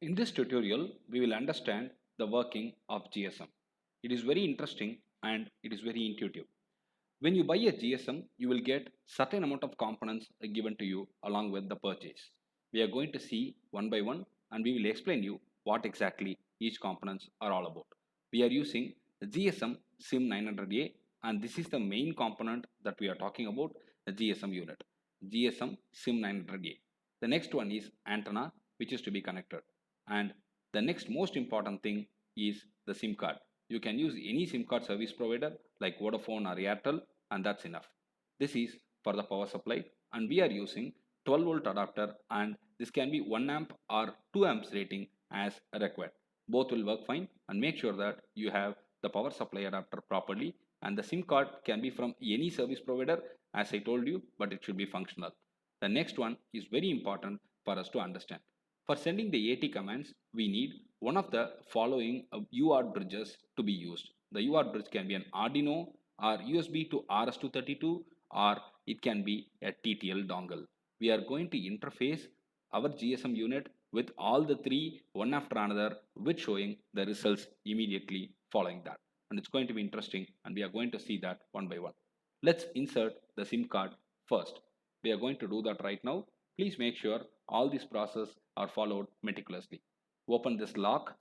In this tutorial, we will understand the working of GSM. It is very interesting and it is very intuitive. When you buy a GSM, you will get certain amount of components given to you along with the purchase. We are going to see one by one and we will explain you what exactly each components are all about. We are using the GSM SIM 900A and this is the main component that we are talking about, the GSM unit. GSM SIM 900A. The next one is antenna which is to be connected. And the next most important thing is the SIM card. You can use any SIM card service provider like Vodafone or Airtel and that's enough. This is for the power supply and we are using 12 volt adapter and this can be 1 amp or 2 amps rating as required. Both will work fine and make sure that you have the power supply adapter properly and the SIM card can be from any service provider as I told you, but it should be functional. The next one is very important for us to understand. For sending the AT commands, we need one of the following UART bridges to be used. The UART bridge can be an Arduino or USB to RS-232 or it can be a TTL dongle. We are going to interface our GSM unit with all the three one after another with showing the results immediately following that. And it's going to be interesting and we are going to see that one by one. Let's insert the SIM card first. We are going to do that right now. Please make sure all these processes are followed meticulously. Open this lock,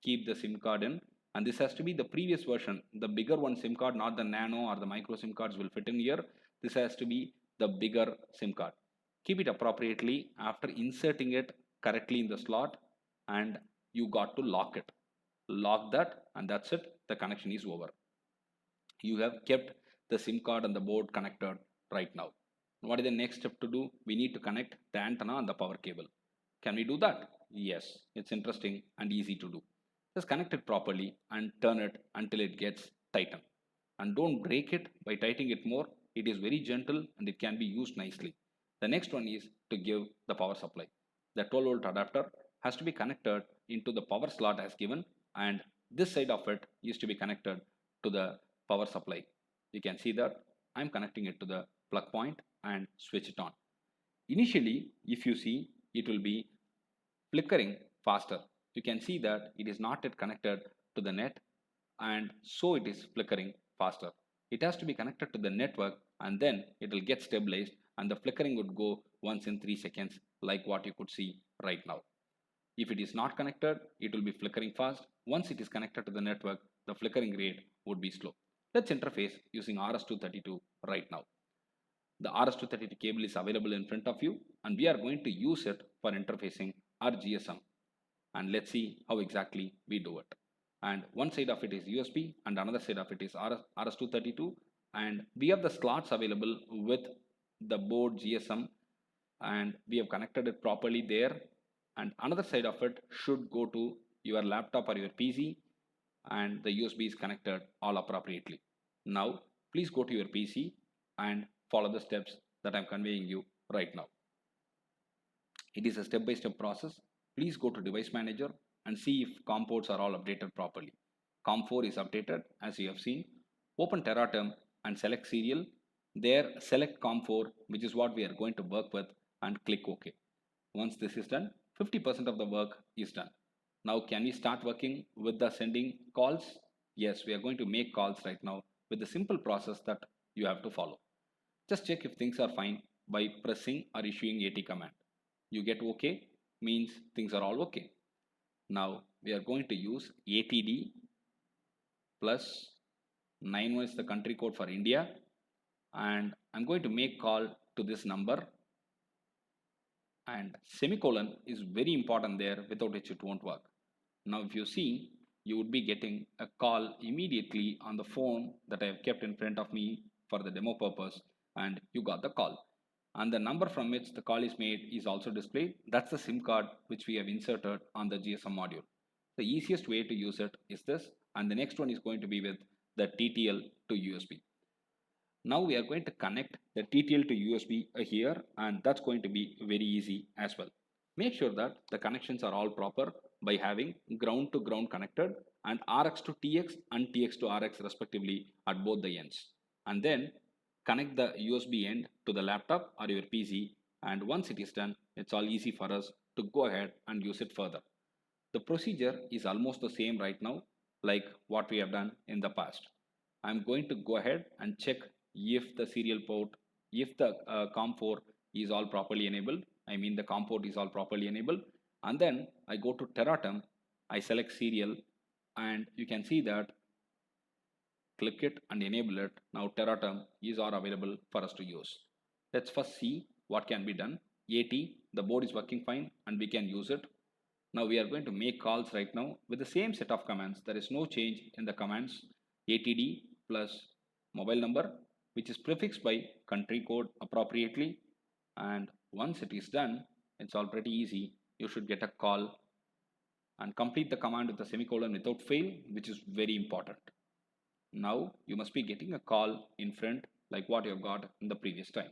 keep the SIM card in, and this has to be the previous version. The bigger one SIM card, not the nano or the micro SIM cards will fit in here. This has to be the bigger SIM card. Keep it appropriately after inserting it correctly in the slot and you got to lock it. Lock that and that's it. The connection is over. You have kept the SIM card and the board connected right now. What is the next step to do? We need to connect the antenna and the power cable. Can we do that? Yes, it's interesting and easy to do. Just connect it properly and turn it until it gets tightened. And don't break it by tightening it more. It is very gentle and it can be used nicely. The next one is to give the power supply. The 12 volt adapter has to be connected into the power slot as given and this side of it is to be connected to the power supply. You can see that I'm connecting it to the plug point and switch it on. Initially, if you see, it will be flickering faster. You can see that it is not yet connected to the net and so it is flickering faster. It has to be connected to the network and then it will get stabilized and the flickering would go once in 3 seconds like what you could see right now. If it is not connected, it will be flickering fast. Once it is connected to the network, the flickering rate would be slow. Let's interface using RS-232 right now. The RS-232 cable is available in front of you and we are going to use it for interfacing our GSM. And let's see how exactly we do it. And one side of it is USB and another side of it is RS-232 and we have the slots available with the board GSM and we have connected it properly there and another side of it should go to your laptop or your PC and the USB is connected all appropriately. Now please go to your PC and follow the steps that I'm conveying you right now. It is a step-by-step process. Please go to device manager and see if COM ports are all updated properly. COM4 is updated as you have seen. Open Teraterm and select serial. There select COM4 which is what we are going to work with and click OK. Once this is done, 50% of the work is done. Now can we start working with the sending calls? Yes, we are going to make calls right now with the simple process that you have to follow. Just check if things are fine by pressing or issuing AT command. You get OK means things are all okay. Now we are going to use ATD plus 91 is the country code for India and I'm going to make call to this number and semicolon is very important there without which it won't work. Now if you see you would be getting a call immediately on the phone that I have kept in front of me for the demo purpose and you got the call. And the number from which the call is made is also displayed. That's the SIM card which we have inserted on the GSM module. The easiest way to use it is this and the next one is going to be with the TTL to USB. Now we are going to connect the TTL to USB here and that's going to be very easy as well. Make sure that the connections are all proper by having ground to ground connected and RX to TX and TX to RX respectively at both the ends. And then connect the USB end to the laptop or your PC and once it is done, it's all easy for us to go ahead and use it further. The procedure is almost the same right now, like what we have done in the past. I'm going to go ahead and check if the serial port, if the COM4 is all properly enabled. I mean the COM port is all properly enabled. And then I go to Teraterm, I select serial, and you can see that click it and enable it. Now Teraterm is all available for us to use. Let's first see what can be done. AT, the board is working fine and we can use it. Now we are going to make calls right now with the same set of commands. There is no change in the commands. ATD plus mobile number, which is prefixed by country code appropriately. And once it is done, it's all pretty easy. You should get a call and complete the command with a semicolon without fail, which is very important. Now you must be getting a call in front like what you have got in the previous time.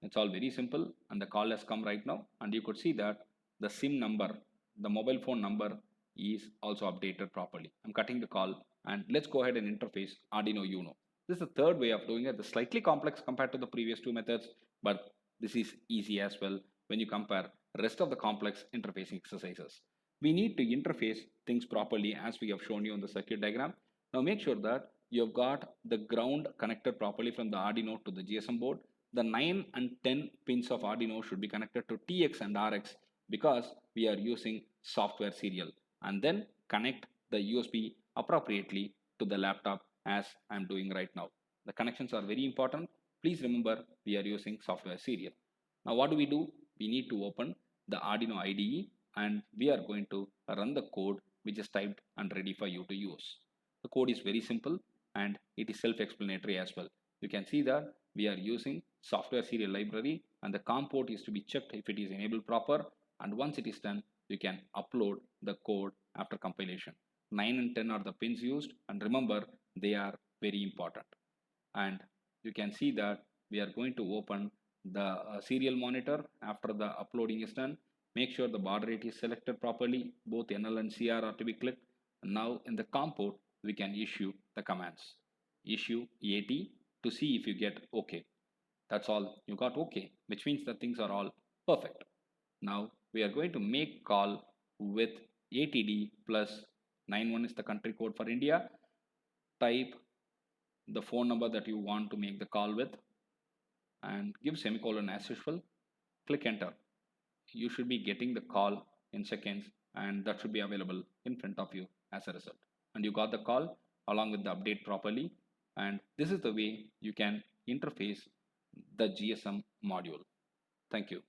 It's all very simple and the call has come right now, and you could see that the SIM number, the mobile phone number is also updated properly. I'm cutting the call and let's go ahead and interface Arduino Uno. This is the third way of doing it. It's slightly complex compared to the previous two methods, but this is easy as well when you compare rest of the complex interfacing exercises. We need to interface things properly as we have shown you on the circuit diagram. Now make sure that you have got the ground connected properly from the Arduino to the GSM board. The 9 and 10 pins of Arduino should be connected to TX and RX because we are using software serial, and then connect the USB appropriately to the laptop as I'm doing right now. The connections are very important. Please remember we are using software serial. Now what do? We need to open the Arduino IDE and we are going to run the code which is typed and ready for you to use. The code is very simple and it is self-explanatory as well. You can see that we are using software serial library and the COM port is to be checked if it is enabled proper, and once it is done you can upload the code after compilation. 9 and 10 are the pins used, and remember they are very important. And you can see that we are going to open the serial monitor after the uploading is done. Make sure the baud rate is selected properly. Both NL and CR are to be clicked. Now in the COM port we can issue the commands. Issue AT to see if you get OK. That's all, you got OK, which means that things are all perfect. Now we are going to make call with ATD plus 91 is the country code for India. Type the phone number that you want to make the call with and give semicolon as usual. Click enter. You should be getting the call in seconds and that should be available in front of you as a result. And you got the call along with the update properly, and this is the way you can interface the GSM module. Thank you.